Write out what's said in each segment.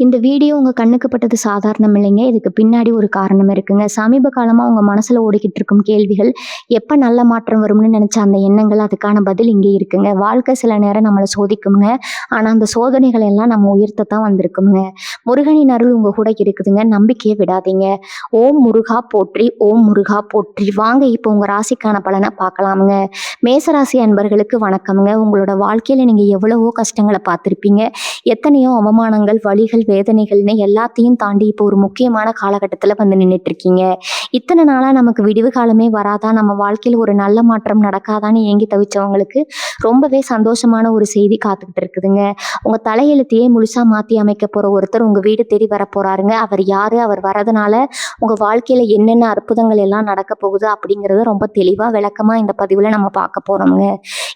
இந்த வீடியோ உங்க கண்ணுக்கு பட்டது சாதாரணம் இல்லைங்க. இதுக்கு பின்னாடி ஒரு காரணம் இருக்குங்க. சமீப காலமா உங்க மனசுல ஓடிக்கிட்டு இருக்கும் கேள்விகள், எப்ப நல்ல மாற்றம் வரும்னு நெனச்ச அந்த எண்ணங்கள், அதுக்கான பதில் இங்கே இருக்குங்க. வாழ்க்கை சில நேரம் நம்மள சோதிக்கும்ங்க. ஆனா அந்த சோதனைகள் எல்லாம் நம்ம உயர்த்தத்தான் வந்திருக்கும்ங்க. முருகனின் அருள் உங்க கூட இருக்குதுங்க. நம்பிக்கைய விடாதீங்க. ஓம் முருகா போற்றி, ஓம் முருகா போற்றி. வாங்க இப்போ உங்க ராசிக்கான பலன பார்க்கலாமுங்க. மேசராசி அன்பர்களுக்கு வணக்கம்ங்க. உங்களோட வாழ்க்கையில நீங்க எவ்வளவோ கஷ்டங்கள பார்த்திருப்பீங்க. எத்தனையோ அவமானங்கள், வலிகள், வேதனைகள்னு எல்லாத்தையும் தாண்டி இப்போ ஒரு முக்கியமான காலகட்டத்துல வந்து நின்னுட்டு இருக்கீங்க. இத்தனை நாளா நமக்கு விடிவு காலமே வராதா, நம்ம வாழ்க்கையில ஒரு நல்ல மாற்றம் நடக்காதான்னு ஏங்கி தவிச்சவங்களுக்கு ரொம்பவே சந்தோஷமான ஒரு செய்தி காத்துக்கிட்டு இருக்குதுங்க. உங்க தலையெழுத்தையே முழுசா மாத்தி அமைக்க போற ஒருத்தர் உங்க வீடு தேடி வரப்போறாருங்க. அவர் யாரு, அவர் வரதுனால உங்க வாழ்க்கையில என்னென்ன அற்புதங்கள் எல்லாம் நடக்க போகுது அப்படிங்கறத ரொம்ப தெளிவா விளக்கமா இந்த பதிவுல நம்ம பார்க்க போறோம்ங்க.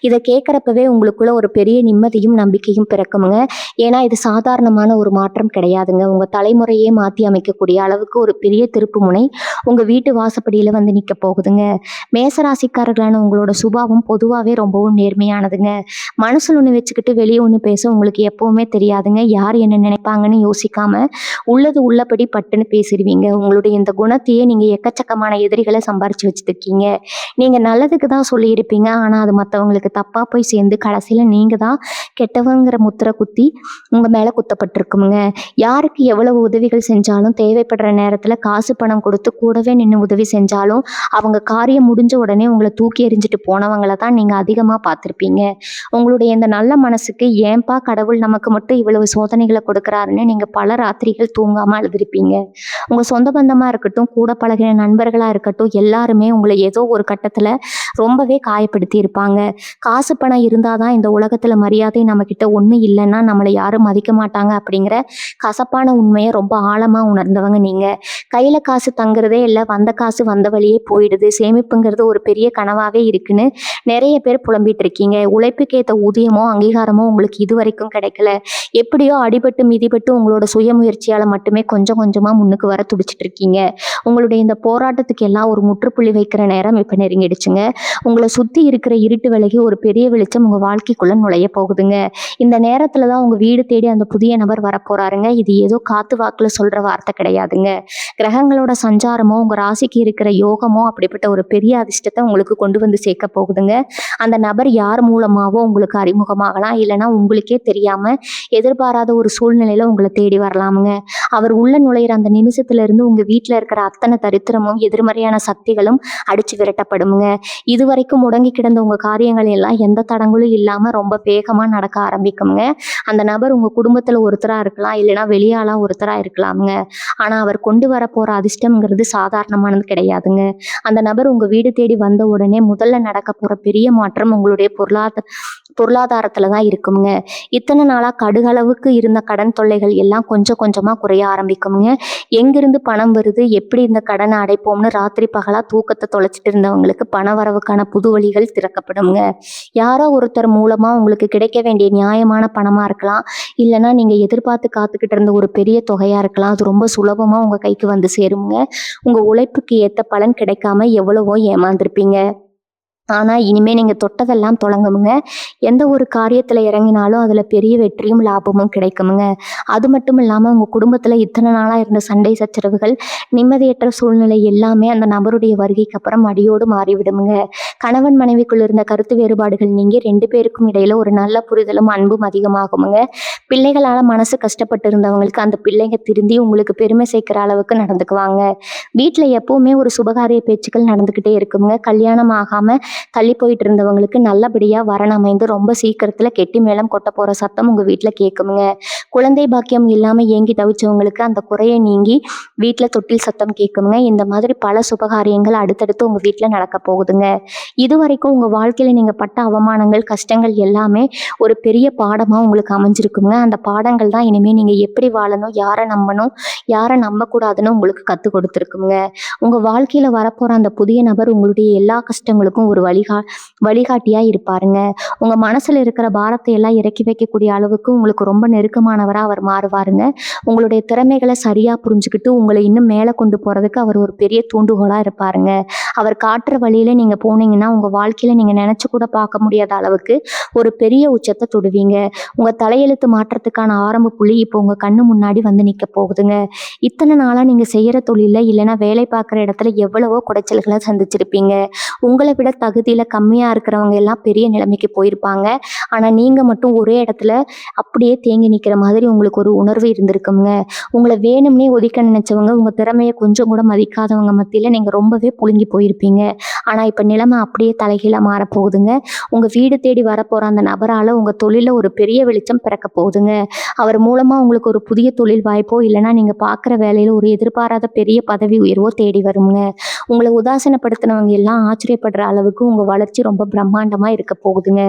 இதை கேட்கறப்பவே உங்களுக்குள்ள ஒரு பெரிய நிம்மதியும் நம்பிக்கையும் பிறக்குமுங்க. ஏன்னா இது சாதாரணமான ஒரு மாற்றம் கிடையாதுங்க. உங்க தலைமுறையே மாற்றி அமைக்கக்கூடிய அளவுக்கு ஒரு பெரிய திருப்பு முனை உங்க வீட்டு வாசப்படியில வந்து நிற்க போகுதுங்க. மேசராசிக்காரர்களான உங்களோட சுபாவம் பொதுவாகவே ரொம்பவும் நேர்மையானதுங்க. மனசுல ஒன்று வச்சுக்கிட்டு வெளியே ஒன்று பேச உங்களுக்கு எப்பவுமே தெரியாதுங்க. யார் என்ன நினைப்பாங்கன்னு யோசிக்காம உள்ளது உள்ளபடி பட்டுன்னு பேசிடுவீங்க. உங்களுடைய இந்த குணத்தையே நீங்க எக்கச்சக்கமான எதிரிகளை சம்பாரிச்சு வச்சுருக்கீங்க. நீங்க நல்லதுக்கு தான் சொல்லியிருப்பீங்க. ஆனா அது மற்றவங்களுக்கு தப்பா போய் சேர்ந்து கடைசியில நீங்க தான் கெட்டவங்கிற முத்திரை குத்தி உங்க மேல குத்தப்பட்டிருக்குமுங்க. யாருக்கு எவ்வளவு உதவிகள் செஞ்சாலும், தேவைப்படுற நேரத்துல காசு பணம் கொடுத்து கூடவே நின்று உதவி செஞ்சாலும், அவங்க காரியம் முடிஞ்ச உடனே உங்களை தூக்கி எறிஞ்சிட்டு போனவங்கள தான் நீங்க அதிகமா பார்த்துருப்பீங்க. உங்களுடைய இந்த நல்ல மனசுக்கு ஏன்பா கடவுள் நமக்கு மட்டும் இவ்வளவு சோதனைகளை கொடுக்குறாருன்னு நீங்க பல ராத்திரிகள் தூங்காம அழுதுருப்பீங்க. உங்க சொந்த பந்தமா இருக்கட்டும், கூட பழகின நண்பர்களா இருக்கட்டும், எல்லாருமே உங்களை ஏதோ ஒரு கட்டத்துல ரொம்பவே காயப்படுத்தி இருப்பாங்க. காசு பணம் இருந்தாதான் இந்த உலகத்துல மரியாதை நம்ம கிட்ட ஒண்ணு இல்லைன்னா நம்மளை யாரும் மதிக்க மாட்டாங்க அப்படிங்கிற கசப்பான உண்மையை ரொம்ப ஆழமா உணர்ந்தவங்க நீங்க. கையில காசு தங்குறதே இல்லை, வந்த காசு வந்த வழியே போயிடுது, சேமிப்புங்கிறது ஒரு பெரிய கனவாவே இருக்குன்னு நிறைய பேர் புலம்பிட்டு இருக்கீங்க. உழைப்புக்கேற்ற ஊதியமோ அங்கீகாரமோ உங்களுக்கு இது வரைக்கும் கிடைக்கல. எப்படியோ அடிபட்டு மிதிபட்டு உங்களோட சுயமுயற்சியால மட்டுமே கொஞ்சம் கொஞ்சமா முன்னுக்கு வர துடிச்சிட்டு இருக்கீங்க. உங்களுடைய இந்த போராட்டத்துக்கு எல்லாம் ஒரு முற்றுப்புள்ளி வைக்கிற நேரம் இப்ப நெருங்கிடுச்சுங்க. உங்களை சுத்தி இருக்கிற இருட்டு விலகி ஒரு பெரிய வெளிச்சம் உங்க வாழ்க்கைக்குள்ள நுழைய போகுதுங்க. இந்த நேரத்துல தான் உங்க வீடு தேடி அந்த புதிய நபர் வரப்போறாருங்க. இது ஏதோ காத்து வாக்குல சொல்ற வார்த்தை கிடையாதுங்க. கிரகங்களோட சஞ்சாரமோ உங்க ராசிக்கு இருக்கிற யோகமோ அப்படிப்பட்ட ஒரு பெரிய அதிர்ஷ்டத்தை உங்களுக்கு கொண்டு வந்து சேர்க்க போகுதுங்க. அந்த நபர் யார் மூலமாவோ உங்களுக்கு அறிமுகமாகலாம், இல்லைன்னா உங்களுக்கே தெரியாம எதிர்பாராத ஒரு சூழ்நிலையில உங்களை தேடி வரலாமுங்க. அவர் உள்ள நுழையிற அந்த நிமிஷத்துல இருந்து உங்க வீட்டுல இருக்கிற அத்தனை தரித்திரமும் எதிர்மறையான சக்திகளும் அடிச்சு விரட்டப்படுங்க. இதுவரைக்கும் முடங்கி கிடந்த உங்க காரியங்கள் எல்லாம் எந்த தடங்களும் இல்லாம ரொம்ப வேகமா நடக்க ஆரம்பிக்குங்க. அந்த நபர் உங்க குடும்பத்துல ஒருத்தரா இருக்கலாம், இல்லைன்னா வெளியாளா ஒருத்தரா இருக்கலாமுங்க. ஆனா அவர் கொண்டு வர போற அதிர்ஷ்டம்ங்கிறது சாதாரணமானது கிடையாதுங்க. அந்த நபர் உங்க வீடு தேடி வந்த உடனே முதல்ல நடக்க போற பெரிய மாற்றம் உங்களுடைய பொருளாதாரத்துல தான் இருக்குங்க. இத்தனை நாளா கடுகளவுக்கு இருந்த கடன் தொல்லைகள் எல்லாம் கொஞ்சம் கொஞ்சமா குறைய ஆரம்பிக்குங்க. எங்கிருந்து பணம் வருது, எப்படி இந்த கடனை அடைப்போம்னு ராத்திரி பகலா தூக்கத்தை தொலைச்சிட்டு இருந்தவங்களுக்கு பண வரவுக்கான புது வழிகள் திறக்கப்படுங்க. யாரோ ஒருத்தர் மூலமா உங்களுக்கு கிடைக்க வேண்டிய நியாயமான பணமா இருக்கலாம், இல்லைன்னா நீங்க எதிர்பார்த்து காத்துக்கிட்டு இருந்த ஒரு பெரிய தொகையா இருக்கலாம். அது ரொம்ப சுலபமா உங்க கைக்கு வந்து சேருங்க. உங்க உழைப்புக்கு ஏத்த பலன் கிடைக்காம எவ்வளவோ ஏமாந்துருப்பீங்க. ஆனா இனிமே நீங்க தொட்டதெல்லாம் தொடங்குமுங்க. எந்த ஒரு காரியத்துல இறங்கினாலும் அதுல பெரிய வெற்றியும் லாபமும் கிடைக்குமுங்க. அது மட்டும் இல்லாம உங்க குடும்பத்துல இத்தனை நாளா இருந்த சண்டை சச்சரவுகள், நிம்மதியற்ற சூழ்நிலை எல்லாமே அந்த நபருடைய வருகைக்கு அப்புறம் அடியோடு மாறிவிடுமுங்க. கணவன் மனைவிக்குள் இருந்த கருத்து வேறுபாடுகள் நீங்கி 2 பேருக்கும் இடையில ஒரு நல்ல புரிதலும் அன்பும் அதிகமாகுமுங்க. பிள்ளைகளால மனசு கஷ்டப்பட்டு இருந்தவங்களுக்கு அந்த பிள்ளைங்க திருந்தி உங்களுக்கு பெருமை சேர்க்கிற அளவுக்கு நடந்துக்குவாங்க. வீட்டுல எப்பவுமே ஒரு சுபகாரிய பேச்சுக்கள் நடந்துகிட்டே இருக்குங்க. கல்யாணம் ஆகாம தள்ளி போயிட்டு இருந்தவங்களுக்கு நல்லபடியா வரன் அமைந்து ரொம்ப சீக்கிரத்துல கெட்டி மேளம் கொட்ட போற சத்தம் உங்க வீட்டுல கேட்குமுங்க. குழந்தை பாக்கியம் இல்லாம ஏங்கி தவிச்சவங்களுக்கு அந்த குறையை நீங்கி வீட்டுல தொட்டில் சத்தம் கேட்குமுங்க. இந்த மாதிரி பல சுபகாரியங்கள் அடுத்தடுத்து உங்க வீட்டுல நடக்க போகுதுங்க. இது வரைக்கும் உங்க வாழ்க்கையில நீங்க பட்ட அவமானங்கள், கஷ்டங்கள் எல்லாமே ஒரு பெரிய பாடமா உங்களுக்கு அமைஞ்சிருக்குங்க. அந்த பாடங்கள் தான் இனிமே நீங்க எப்படி வாழணும், யாரை நம்பணும், யாரை நம்பக்கூடாதுன்னு உங்களுக்கு கத்து கொடுத்துருக்குங்க. உங்க வாழ்க்கையில வரப்போற அந்த புதிய நபர் உங்களுடைய எல்லா கஷ்டங்களுக்கும் ஒரு வழிகாட்டியா இருப்பாருங்க. உங்க மனசுல இருக்கிற பாரத்தை எல்லாம் இறக்கி வைக்கக்கூடிய அளவுக்கு உங்களுக்கு ரொம்ப நெருக்கமானவரா அவர் மாறுவாருங்க. உங்களுடைய திறமைகளை சரியா புரிஞ்சுக்கிட்டு உங்களை இன்னும் மேல கொண்டு போறதுக்கு அவர் ஒரு பெரிய தூண்டுகோலா இருப்பாருங்க. அவர் காட்டுற வழியில நீங்க போனீங்கன்னா உங்க வாழ்க்கையில நீங்க நினைச்சு கூட பார்க்க முடியாத அளவுக்கு ஒரு பெரிய உச்சத்தை தொடுவீங்க. உங்க தலையெழுத்து மாற்றத்துக்கான ஆரம்ப புள்ளி இப்போ உங்க கண்ணு முன்னாடி வந்து நிக்க போகுதுங்க. இத்தனை நாளா நீங்க செய்யற தொழில இல்லைன்னா வேலை பார்க்குற இடத்துல எவ்வளவோ குடைச்சல்களை சந்திச்சிருப்பீங்க. உங்களை விட தகுதியில கம்மியா இருக்கிறவங்க எல்லாம் பெரிய நிலைமைக்கு போயிருப்பாங்க. ஆனா நீங்க மட்டும் ஒரே இடத்துல அப்படியே தேங்கி நிக்கிற மாதிரி உங்களுக்கு ஒரு உணர்வு இருந்திருக்குங்க. உங்களை வேணும்னே ஒதுக்க நினைச்சவங்க, உங்க திறமையை கொஞ்சம் கூட மதிக்காதவங்க மத்தியில நீங்க ரொம்பவே புழுங்கி போயிருப்பீங்க. ஆனா இப்ப நிலைமை அப்படியே தலைகீழா மாறப்போகுதுங்க. உங்க வீடு தேடி வரப்போற அந்த நபரால உங்க தொழில ஒரு பெரிய வெளிச்சம் பிறக்க போகுதுங்க. அவர் மூலமா உங்களுக்கு ஒரு புதிய தொழில் வாய்ப்போ இல்லைன்னா நீங்க பார்க்குற வேலையில ஒரு எதிர்பாராத பெரிய பதவி உயர்வோ தேடி வருங்க. உங்களை உதாசீனப்படுத்தினவங்க எல்லாம் ஆச்சரியப்படுற அளவுக்கு உங்க வளர்ச்சி ரொம்ப பிரம்மாண்டமா இருக்க போகுதுங்க.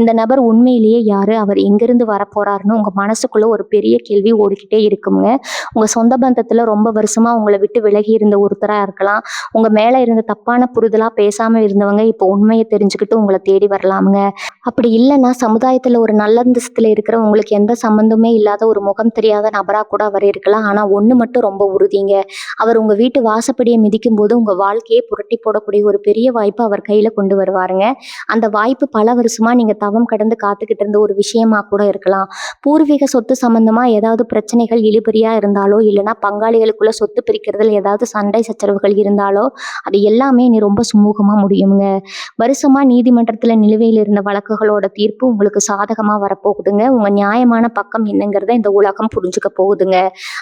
இந்த நபர் உண்மையிலேயே யாரு, அவர் எங்கிருந்து வரப்போறாருன்னு உங்க மனசுக்குள்ள ஒரு பெரிய கேள்வி ஓடிக்கிட்டே இருக்குங்க. உங்க சொந்த பந்தத்துல ரொம்ப வருஷமா உங்களை விட்டு விலகி இருந்த ஒருத்தரா இருக்கலாம். உங்க மேல இருந்த தப்பான புரிதலா பேசாம இருந்தவங்க இப்போ உண்மையை தெரிஞ்சுக்கிட்டு உங்களை தேடி வரலாமுங்க. அப்படி இல்லைன்னா சமுதாயத்துல ஒரு நல்ல அந்தஸ்துல இருக்கிற உங்களுக்கு எந்த சம்பந்தமே இல்லாத ஒரு முகம் தெரியாத நபரா கூட அவர் இருக்கலாம். ஆனா ஒண்ணு மட்டும் ரொம்ப உறுதிங்க. அவர் உங்க வீட்டு வாசப்படியை மிதிக்கும் போது உங்க வாழ்க்கையை புரட்டி போடக்கூடிய ஒரு பெரிய வாய்ப்பு அவர் கையில கொண்டு வருவாருங்க. அந்த வாய்ப்பு பல வருஷமா நீங்க தவம் கடந்து காத்துக்கிட்டு இருந்த ஒரு விஷயமா கூட இருக்கலாம். பூர்வீக சொத்து சம்பந்தமா ஏதாவது பிரச்சனைகள் இழுபறியா இருந்தாலோ இல்லைன்னா பங்காளிகளுக்குள்ள சொத்து பிரிக்கிறதுல ஏதாவது சண்டை சச்சரவுகள் இருந்தாலோ அது எல்லாமே நீ ரொம்ப சுமூகமா முடியுங்க. வருஷமா நீதிமன்றத்துல நிலுவையில் இருந்த வழக்குகளோட தீர்ப்பு உங்களுக்கு சாதகமா வரப்போகுதுங்க. உங்க நியாயமான பக்கம் என்னங்கிறத இந்த உலகம் புரிஞ்சுக்க போகுதுங்க.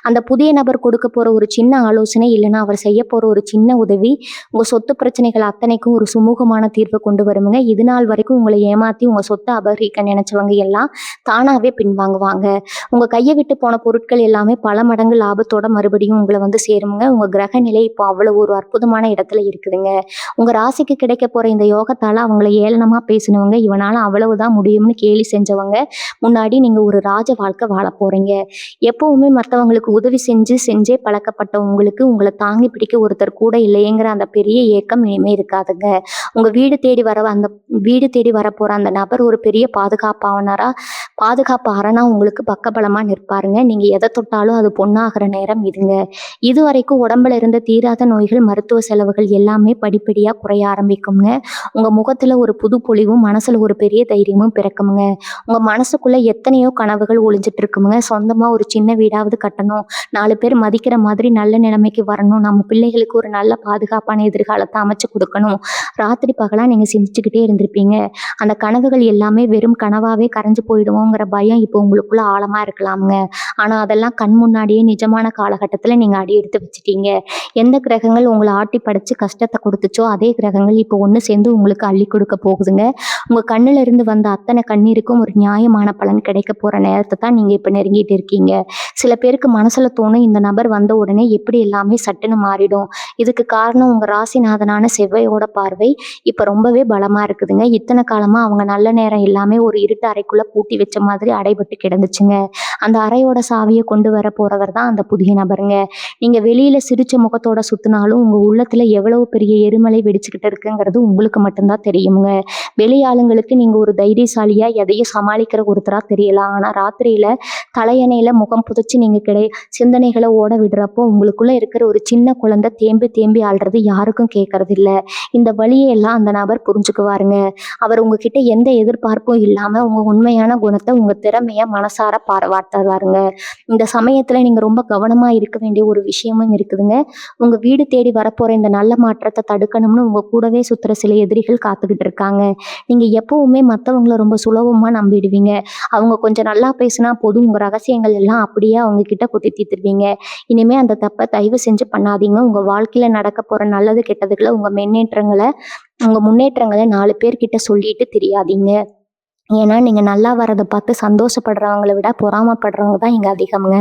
அந்த புதிய நபர் கொடுக்க போற ஒரு சின்ன ஆலோசனை இல்லைன்னா அவர் செய்ய போற ஒரு சின்ன உதவி உங்க சொத்து பிரச்சனைகள் அத்தனைக்கும் ஒரு சுமூகமான தீர்வை கொண்டு வருமுங்க. இது நாள் வரைக்கும் உங்களை ஏமாத்தி உங்க சொத்தை அபகரிக்க நினைச்சவங்க எல்லாம் தானாவே பின்வாங்குவாங்க. உங்க கையை விட்டு போன பொருட்கள் எல்லாமே பல மடங்கு லாபத்தோட மறுபடியும் உங்களை வந்து சேருமுங்க. உங்க கிரக நிலை இப்போ அவ்வளவு ஒரு அற்புதமான இடத்துல இருக்குதுங்க. உங்க ராசிக்கு கிடைக்க போற இந்த யோகத்தால அவங்கள ஏளனமா பேசினவங்க, இவனால அவ்வளவுதான் முடியும்னு கேலி செஞ்சவங்க முன்னாடி நீங்க ஒரு ராஜ வாழ்க்கை வாழ போறீங்க. எப்பவுமே மற்றவங்களுக்கு உதவி செஞ்சே பழக்கப்பட்ட உங்களுக்கு உங்களை தாங்கி பிடிக்க ஒருத்தர் கூட இல்லையேங்கிற அந்த பெரிய ஏக்கம் இனிமே இருக்காதுங்க. உங்க வீடு தேடி வரப்போற அந்த நபர் ஒரு பெரிய பாதுகாப்பு அரணா உங்களுக்கு பக்கபலமா நிற்பாருங்க. நீங்க எதை தொட்டாலும் அது பொண்ணாகிற நேரம் இதுங்க. இதுவரைக்கும் உடம்புல இருந்த தீராத நோய்கள், மருத்துவ செலவுகள் எல்லாமே படிப்படியா குறைய ஆரம்பிக்குங்க. உங்க முகத்துல ஒரு புது பொலிவும் மனசுல ஒரு பெரிய தைரியமும் பிறக்குங்க. உங்க மனசுக்குள்ள எத்தனையோ கனவுகள் ஒளிஞ்சிட்டு இருக்குங்க. சொந்தமா ஒரு சின்ன வீடாவது கட்டணும், 4 பேர் மதிக்கிற மாதிரி நல்ல நிலைமைக்கு வரணும், நம்ம பிள்ளைகளுக்கு ஒரு நல்ல பாதுகாப்பான எதிர்காலத்தை அமைச்சு கொடுக்கணும், ராத்திரி பகலா நீங்க சிந்திச்சுக்கிட்டே இருந்திருப்பீங்க. அந்த கனவுகள் எல்லாமே வெறும் கனவாவே கரைஞ்சு போயிடுவோங்கிற பயம் இப்போ உங்களுக்குள்ள ஆழமா இருக்கலாமுங்க. ஆனா அதெல்லாம் கண் முன்னாடியே நிஜமான காலகட்டத்துல நீங்க அடி எடுத்து வச்சுட்டீங்க. எந்த கிரகங்கள் உங்களை ஆட்டி படைச்சு கஷ்டத்தை கொடுத்துச்சோ அதே கிரகங்கள் இப்போ ஒன்று சேர்ந்து உங்களுக்கு அள்ளி கொடுக்க போகுதுங்க. உங்க கண்ணுல இருந்து வந்த அத்தனை கண்ணீருக்கும் ஒரு நியாயமான பலன் கிடைக்க போற நேரத்தை தான் நீங்க இப்ப நெருங்கிட்டு இருக்கீங்க. சில பேருக்கு மனசுல தோணும், இந்த நபர் வந்த உடனே எப்படி எல்லாமே சட்டுன்னு மாறிடும். இதுக்கு காரணம் உங்க ராசிநாதனான செவ்வாயோட பார்வை இப்ப ரொம்பவே பலமா இருக்குதுங்க. இத்தனை காலமா அவங்க நல்ல நேரம் எல்லாமே ஒரு இருட்டு அறைக்குள்ள பூட்டி வச்ச மாதிரி அடைபட்டு கிடந்துச்சுங்க. அந்த அறையோட சாவியை கொண்டு வர போறவர் தான் அந்த புதிய நபருங்க. நீங்க வெளியில சிரிச்ச முகத்தோட சுத்தினாலும் உங்க உள்ளத்துல எவ்வளவு பெரிய எரிமலை வெடிச்சுக்கிட்டு இருக்குங்கிறது உங்களுக்கு மட்டும்தான் தெரியுங்க. வெளியாளுங்களுக்கு நீங்க ஒரு தைரியசாலியா எதையும் சமாளிக்கிற ஒருத்தரா தெரியலாம். ஆனா ராத்திரியில தலையணையில முகம் புதைச்சு நீங்க சிந்தனைகளை ஓட விடுறப்போ உங்களுக்குள்ள இருக்கிற ஒரு சின்ன குழந்தை தேம்பி தேம்பி ஆள்றது யாருக்கும் கேட்கறது இல்ல. இந்த வழியை எல்லாம் அந்த நபர் புரிஞ்சுக்குவாருங்க. அவர் உங்ககிட்ட எந்த எதிர்பார்ப்பும் இல்லாம உங்க உண்மையான குணத்தை, உங்க திறமைய மனசார பாராட்டுவாருங்க. இந்த சமயத்துல நீங்க ரொம்ப கவனமா இருக்க வேண்டிய ஒரு விஷயமும் இருக்குதுங்க. உங்க வீடு தேடி வரப்போற இந்த நல்ல மாற்றத்தை தடுக்கணும்னு உங்க கூடவே சுத்துற சில எதிரிகள் காத்துக்கிட்டு இருக்காங்க. நீங்க எப்பவுமே மற்றவங்களை ரொம்ப சுலபமா நம்பிடுவீங்க. அவங்க கொஞ்சம் நல்லா பேசினா போதும், உங்க ரகசியங்கள் எல்லாம் அப்படியே அவங்க கிட்ட கொட்டி தீர்த்துருவீங்க. இனிமே அந்த தப்பை தயவு செஞ்சு பண்ணாதீங்க. உங்க வாழ்க்கையில நடக்க போற நல்லது கெட்டதுகளை உங்க முன்னேற்றங்களை 4 பேர்கிட்ட சொல்லிட்டு தெரியாதீங்க. ஏன்னா நீங்க நல்லா வரத பார்த்து சந்தோஷப்படுறவங்கள விட பொறாமைப்படுறவங்க தான் இங்க அதிகம்ங்க.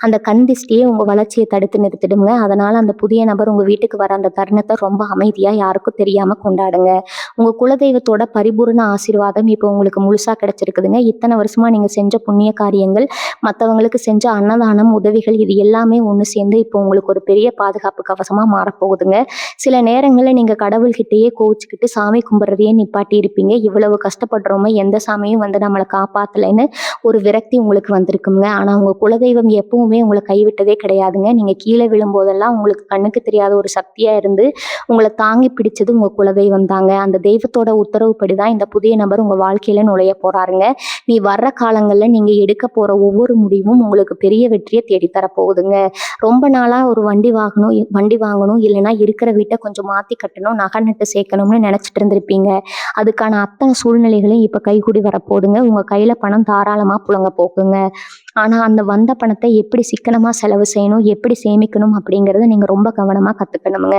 அந்த கண் திஷ்டியே உங்க வளர்ச்சிய தடுத்து நிறுத்திடுங்க. அதனால அந்த புதிய நபர் உங்க வீட்டுக்கு வர அந்த தருணத்த ரொம்ப அமைதியா யாருக்கும் தெரியாம கொண்டாடுங்க. உங்க குலதெய்வத்தோட பரிபூரண ஆசீர்வாதம் இப்போ உங்களுக்கு முழுசா கிடைச்சிருக்குதுங்க. இத்தன வருஷமா நீங்க செஞ்ச புண்ணிய காரியங்கள், மத்தவங்களுக்கு செஞ்ச அன்னதானம், உதவிகள் இது எல்லாமே ஒண்ணு சேர்ந்து இப்போ உங்களுக்கு ஒரு பெரிய பாதுகாப்பு கவசமா மாறப்போகுதுங்க. சில நேரங்கள்ல நீங்க கடவுள்கிட்டயே கோவிச்சுக்கிட்டு சாமி கும்பிடுறதையே நிப்பாட்டி இருப்பீங்க. இவ்வளவு கஷ்டப்படுறோமே எந்த சாமியும் வந்து நம்மள காப்பாத்தலைன்னு ஒரு விரக்தி உங்களுக்கு வந்திருக்குங்க. ஆனா உங்க குலதெய்வம் எப்பவுமே உங்கள கைவிட்டதே கிடையாதுங்க. நீங்க கீழ விழும்போதெல்லாம் உங்களுக்கு கண்ணுக்கு தெரியாத ஒரு சக்தியா இருந்து உங்கள தாங்கி பிடிச்சது உங்க குலதெய்வம் தாங்க. அந்த தெய்வத்தோட உத்தரவுப்படி தான் இந்த புதிய நபர் உங்க வாழ்க்கையில நுழைய போறாருங்க. நீ வர்ற காலங்கள்ல நீங்க எடுக்க போற ஒவ்வொரு முடிவும் உங்களுக்கு பெரிய வெற்றிய தேடி தரப்போகுதுங்க. ரொம்ப நாளா ஒரு வண்டி வாங்கணும் இல்லைன்னா இருக்கிற வீட்ட கொஞ்சம் மாத்தி கட்டணும், நகை நட்டு சேர்க்கணும்னு நினைச்சிட்டு இருந்திருப்பீங்க. அதுக்கான அத்தனை சூழ்நிலைகளையும் இப்ப கைகூடி வரப்போகுதுங்க. உங்க கையில பணம் தாராளமா புழங்க போகுங்க. ஆனா அந்த வந்த பணத்தை எப்படி சிக்கனமா செலவு செய்யணும், எப்படி சேமிக்கணும் அப்படிங்கிறத நீங்க ரொம்ப கவனமா கத்துக்கணுங்க.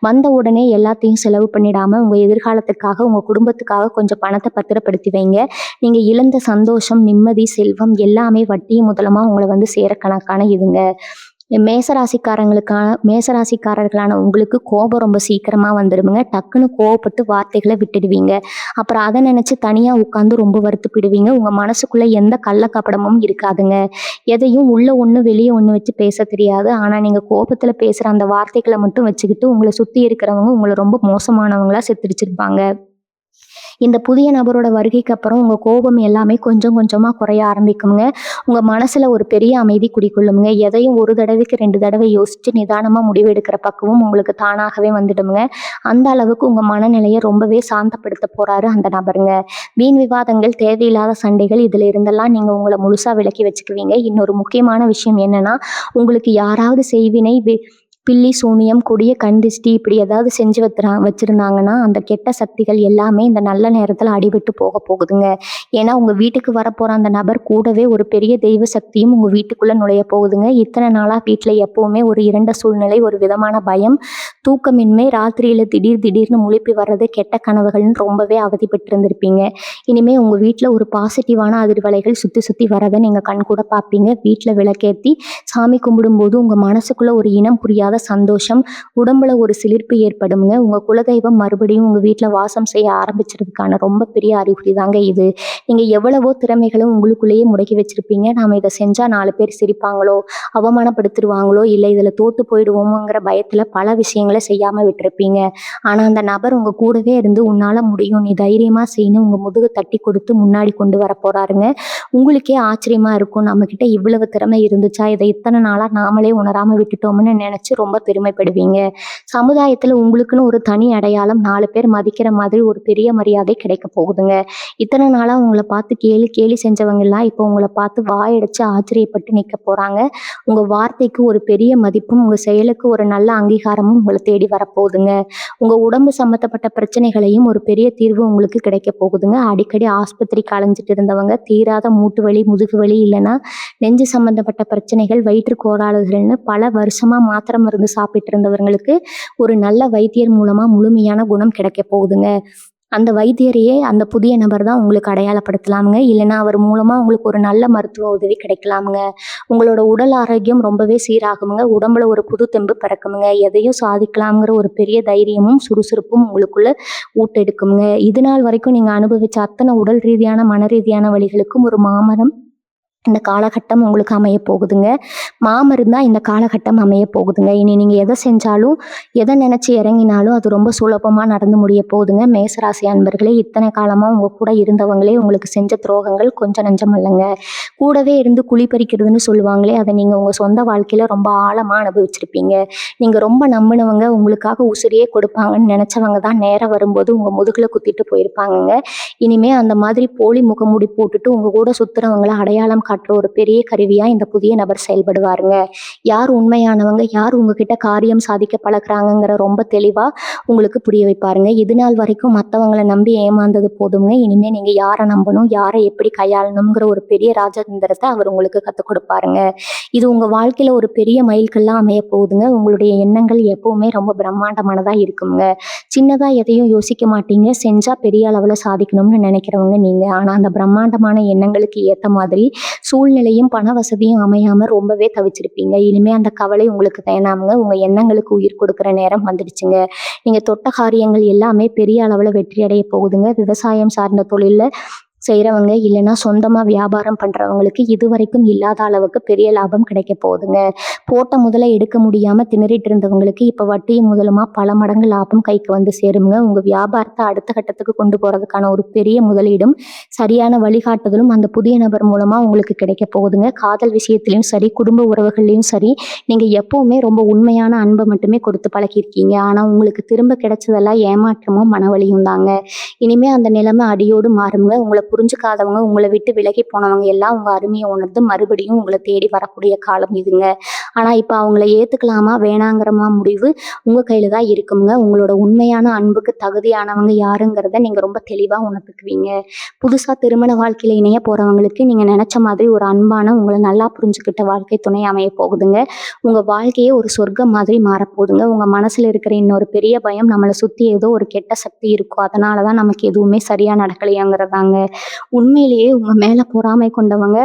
வந்த உடனே எல்லாத்தையும் செலவு பண்ணிடாம உங்க எதிர்காலத்துக்காக, உங்க குடும்பத்துக்காக கொஞ்சம் பணத்தை பத்திரப்படுத்தி வைங்க. நீங்க இழந்த சந்தோஷம், நிம்மதி, செல்வம் எல்லாமே வட்டியும் முதலுமா உங்கள வந்து சேர கணக்கான இதுங்க. மேசராசிக்காரர்களான உங்களுக்கு கோபம் ரொம்ப சீக்கிரமா வந்துடுங்க. டக்குன்னு கோவப்பட்டு வார்த்தைகளை விட்டுடுவீங்க. அப்புறம் அதை நினைச்சு தனியா உட்காந்து ரொம்ப வருத்தப்படுவீங்க. உங்க மனசுக்குள்ள எந்த கள்ள கபடமும் இருக்காதுங்க. எதையும் உள்ள ஒண்ணு வெளியே ஒண்ணு வச்சு பேச தெரியாது. ஆனா நீங்க கோபத்துல பேசுற அந்த வார்த்தைகளை மட்டும் வச்சுக்கிட்டு உங்களை சுத்தி இருக்கிறவங்க உங்களை ரொம்ப மோசமானவங்களா சித்தரிச்சிருப்பாங்க. இந்த புதிய நபரோட வருகைக்கு அப்புறம் உங்க கோபம் எல்லாமே கொஞ்சம் கொஞ்சமா குறைய ஆரம்பிக்குங்க. உங்க மனசுல ஒரு பெரிய அமைதி குடிக்கொள்ளுங்க. எதையும் ஒரு தடவைக்கு 2 தடவை யோசிச்சு நிதானமா முடிவெடுக்கிற பக்குவம் உங்களுக்கு தானாகவே வந்துடுங்க. அந்த அளவுக்கு உங்க மனநிலையை ரொம்பவே சாந்தப்படுத்த போறாரு அந்த நபருங்க. வீண் விவாதங்கள், தேவையில்லாத சண்டைகள் இதுல இருந்தெல்லாம் நீங்க உங்களை முழுசா விலக்கி வச்சுக்குவீங்க. இன்னொரு முக்கியமான விஷயம் என்னன்னா, உங்களுக்கு யாராவது செய்வினை பில்லி சூனியம், கொடிய கண் திஷ்டி இப்படி ஏதாவது செஞ்சு வச்சிருந்தாங்கன்னா அந்த கெட்ட சக்திகள் எல்லாமே இந்த நல்ல நேரத்துல அடிபட்டு போக போகுதுங்க. ஏன்னா உங்க வீட்டுக்கு வரப்போற அந்த நபர் கூடவே ஒரு பெரிய தெய்வ சக்தியும் உங்க வீட்டுக்குள்ள நுழைய போகுதுங்க. இத்தனை நாளா வீட்டுல எப்பவுமே ஒரு இருண்ட சூழ்நிலை, ஒரு விதமான பயம், தூக்கமின்மை, ராத்திரியில திடீர்னு முழிப்பு வர்றது, கெட்ட கனவுகள்னு ரொம்பவே அவதிப்பட்டு இருந்திருப்பீங்க. இனிமே உங்க வீட்டுல ஒரு பாசிட்டிவான அதிர்வலைகள் சுத்தி சுத்தி வரதை நீங்க கண் கூட பார்ப்பீங்க. வீட்டுல விளக்கேத்தி சாமி கும்பிடும்போது உங்க மனசுக்குள்ள ஒரு இனம் புரியாத சந்தோஷம், உடம்புல ஒரு சிலிர்ப்பு ஏற்படுங்க. உங்க குலதெய்வம் மறுபடியும் உங்க வீட்டுல வாசம் செய்ய ஆரம்பிச்சிருதுக்கான ரொம்ப பெரிய அறிகுறி தாங்க இது. நீங்க எவ்வளவோ திறமைகளும் உங்களுக்குள்ளேயே முடக்கி வச்சிருப்பீங்க. நாம இதை செஞ்சா 4 பேர் சிரிப்பாங்களோ, அவமானப்படுத்திடுவாங்களோ, இல்லை இதுல தோத்து போயிடுவோமோங்கிற பயத்துல பல விஷயங்களை செய்யாம விட்டுருப்பீங்க. ஆனா அந்த நபர் உங்க கூடவே இருந்து உன்னால முடியும், நீ தைரியமா செய்யணும் உங்க முதுகு தட்டி கொடுத்து முன்னாடி கொண்டு வர போறாருங்க. உங்களுக்கே ஆச்சரியமா இருக்கும், நம்ம கிட்ட இவ்வளவு திறமை இருந்துச்சா, இதை இத்தனை நாளா நாமளே உணராம விட்டுட்டோம்னு நினைச்சு ரொம்ப பெருமைப்படுவீங்க. சமுதாயத்துல உங்களுக்குன்னு ஒரு தனி அடையாளம், 4 பேர் மதிக்கிற மாதிரி ஒரு பெரிய மரியாதை கிடைக்க போகுதுங்க. இத்தனை நாளா உங்களை பார்த்து கேலி கேலி செஞ்சவங்க எல்லாம் இப்போ உங்களை பார்த்து வாயடிச்சு ஆச்சரியப்பட்டு நிக்க போறாங்க. உங்க வார்த்தைக்கு ஒரு பெரிய மதிப்பும், உங்க செயலுக்கு ஒரு நல்ல அங்கீகாரமும் உங்களை தேடி வரப்போகுதுங்க. உங்க உடம்பு சம்பந்தப்பட்ட பிரச்சனைகளையும் ஒரு பெரிய தீர்வு உங்களுக்கு கிடைக்க போகுதுங்க. அடிக்கடி ஆஸ்பத்திரிக்கு அலைஞ்சிட்டு இருந்தவங்க, தீராத மூட்டு வலி, முதுகு வலி இல்லைன்னா நெஞ்சு சம்பந்தப்பட்ட பிரச்சனைகள், வயிற்று கோளாறுகள்னு பல வருஷமா மாத்திரை மருந்து சாப்பிட்டு இருந்தவங்களுக்கு ஒரு நல்ல வைத்தியர் மூலமா முழுமையான குணம் கிடைக்க போகுதுங்க. அந்த வைத்தியரையே அந்த புதிய நபர் தான் உங்களுக்கு அடையாளப்படுத்தலாமுங்க. இல்லைன்னா அவர் மூலமா உங்களுக்கு ஒரு நல்ல மருத்துவ உதவி கிடைக்கலாமுங்க. உங்களோட உடல் ஆரோக்கியம் ரொம்பவே சீராகுமுங்க. உடம்புல ஒரு புது தெம்பு பிறக்குமுங்க. எதையும் சாதிக்கலாம்ங்கிற ஒரு பெரிய தைரியமும் சுறுசுறுப்பும் உங்களுக்குள்ள ஊட்டெடுக்குமுங்க. இது நாள் வரைக்கும் நீங்க அனுபவிச்ச அத்தனை உடல் ரீதியான, மன ரீதியான வலிகளுக்கும் ஒரு மாமரம் இந்த காலகட்டம் உங்களுக்கு அமைய போகுதுங்க. மாமருந்தா இந்த காலகட்டம் அமைய போகுதுங்க. இனி நீங்க எதை செஞ்சாலும், எதை நினைச்சு இறங்கினாலும் அது ரொம்ப சுலபமா நடந்து முடிய போகுதுங்க. மேசராசி அன்பர்களே, இத்தனை காலமா உங்க கூட இருந்தவங்களே உங்களுக்கு செஞ்ச துரோகங்கள் கொஞ்சம் நஞ்சம் இல்லைங்க. கூடவே இருந்து குழி பறிக்கிறதுன்னு சொல்லுவாங்களே, அதை நீங்க உங்க சொந்த வாழ்க்கையில ரொம்ப ஆழமா அனுபவிச்சிருப்பீங்க. நீங்க ரொம்ப நம்பினவங்க, உங்களுக்காக உசிரியே கொடுப்பாங்கன்னு நினைச்சவங்க தான் நேரம் வரும்போது உங்க முதுகுல குத்திட்டு போயிருப்பாங்கங்க. இனிமே அந்த மாதிரி போலி முகமூடி போட்டுட்டு உங்க கூட சுத்துறவங்களை அடையாளம் காட்டுற ஒரு பெரிய கருவியா இந்த புதிய நபர் செயல்படுவாருங்க. யார் உண்மையானவங்க, யார் உங்ககிட்ட காரியம் சாதிக்க பழகுறாங்கங்கிற ரொம்ப தெளிவா உங்களுக்கு புரிய வைப்பாருங்க. இது நாள் வரைக்கும் மத்தவங்கள நம்பி ஏமாந்தது போதுங்க. இனிமே நீங்க யார நம்பணும், யார எப்படி கையாளணும்ங்கிற ஒரு பெரிய ராஜதந்திரத்த அவர் உங்களுக்கு கத்துக் கொடுப்பாருங்க. இது உங்க வாழ்க்கையில ஒரு பெரிய மைல்கல்லா அமைய போகுதுங்க. உங்களுடைய எண்ணங்கள் எப்பவுமே ரொம்ப பிரம்மாண்டமானதா இருக்குங்க. சின்னதா எதையும் யோசிக்க மாட்டீங்க. செஞ்சா பெரிய அளவுல சாதிக்கணும்னு நினைக்கிறவங்க நீங்க. ஆனா அந்த பிரம்மாண்டமான எண்ணங்களுக்கு ஏத்த மாதிரி சூழ்நிலையும், பண வசதியும் அமையாம ரொம்பவே தவிச்சிருப்பீங்க. இனிமே அந்த கவலை உங்களுக்கு வேணாமுங்க. உங்க எண்ணங்களுக்கு உயிர் கொடுக்கிற நேரம் வந்துடுச்சுங்க. நீங்க தொட்ட காரியங்கள் எல்லாமே பெரிய அளவுல வெற்றி அடைய போகுதுங்க. விவசாயம் சார்ந்த தொழில்ல செய்றவங்க, இல்லைன்னா சொந்தமா வியாபாரம் பண்றவங்களுக்கு இதுவரைக்கும் இல்லாத அளவுக்கு பெரிய லாபம் கிடைக்க போகுதுங்க. போட்ட முதல எடுக்க முடியாம திணறிட்டு இருந்தவங்களுக்கு இப்ப வட்டியும் முதலுமா பல மடங்கு லாபம் கைக்கு வந்து சேருங்க. உங்க வியாபாரத்த அடுத்த கட்டத்துக்கு கொண்டு போறதுக்கான ஒரு பெரிய முதலீடும், சரியான வழிகாட்டுதலும் அந்த புதிய நபர் மூலமா உங்களுக்கு கிடைக்க போகுதுங்க. காதல் விஷயத்திலயும் சரி, குடும்ப உறவுகள்லயும் சரி, நீங்க எப்பவுமே ரொம்ப உண்மையான அன்பை மட்டுமே கொடுத்து பழகியிருக்கீங்க. ஆனா உங்களுக்கு திரும்ப கிடைச்சதெல்லாம் ஏமாற்றமும், மனவலியும் தாங்க. இனிமே அந்த நிலைமை அடியோடு மாறுங்க. உங்கள புரிஞ்சுக்காதவங்க, உங்கள விட்டு விலகி போனவங்க எல்லாம் உங்க அருமைய உணர்ந்து மறுபடியும் உங்கள தேடி வரக்கூடிய காலம் இதுங்க. ஆனா இப்ப அவங்கள ஏத்துக்கலாமா, வேணாங்கிறமா முடிவு உங்க கையில தான் இருக்குங்க. உங்களோட உண்மையான அன்புக்கு தகுதியானவங்க யாருங்கிறத நீங்க ரொம்ப தெளிவா உணர்ந்துக்குவீங்க. புதுசா திருமண வாழ்க்கையில இணைய போறவங்களுக்கு நீங்க நினைச்ச மாதிரி ஒரு அன்பான, உங்கள நல்லா புரிஞ்சுக்கிட்ட வாழ்க்கை துணை அமைய போகுதுங்க. உங்க வாழ்க்கையே ஒரு சொர்க்கம் மாதிரி மாறப்போகுதுங்க. உங்க மனசுல இருக்கிற இன்னொரு பெரிய பயம், நம்மள சுத்தி ஏதோ ஒரு கெட்ட சக்தி இருக்கும், அதனாலதான் நமக்கு எதுவுமே சரியா நடக்கலையாங்கிறதாங்க. உண்மையிலேயே உங்க மேல பொறாமை கொண்டவங்க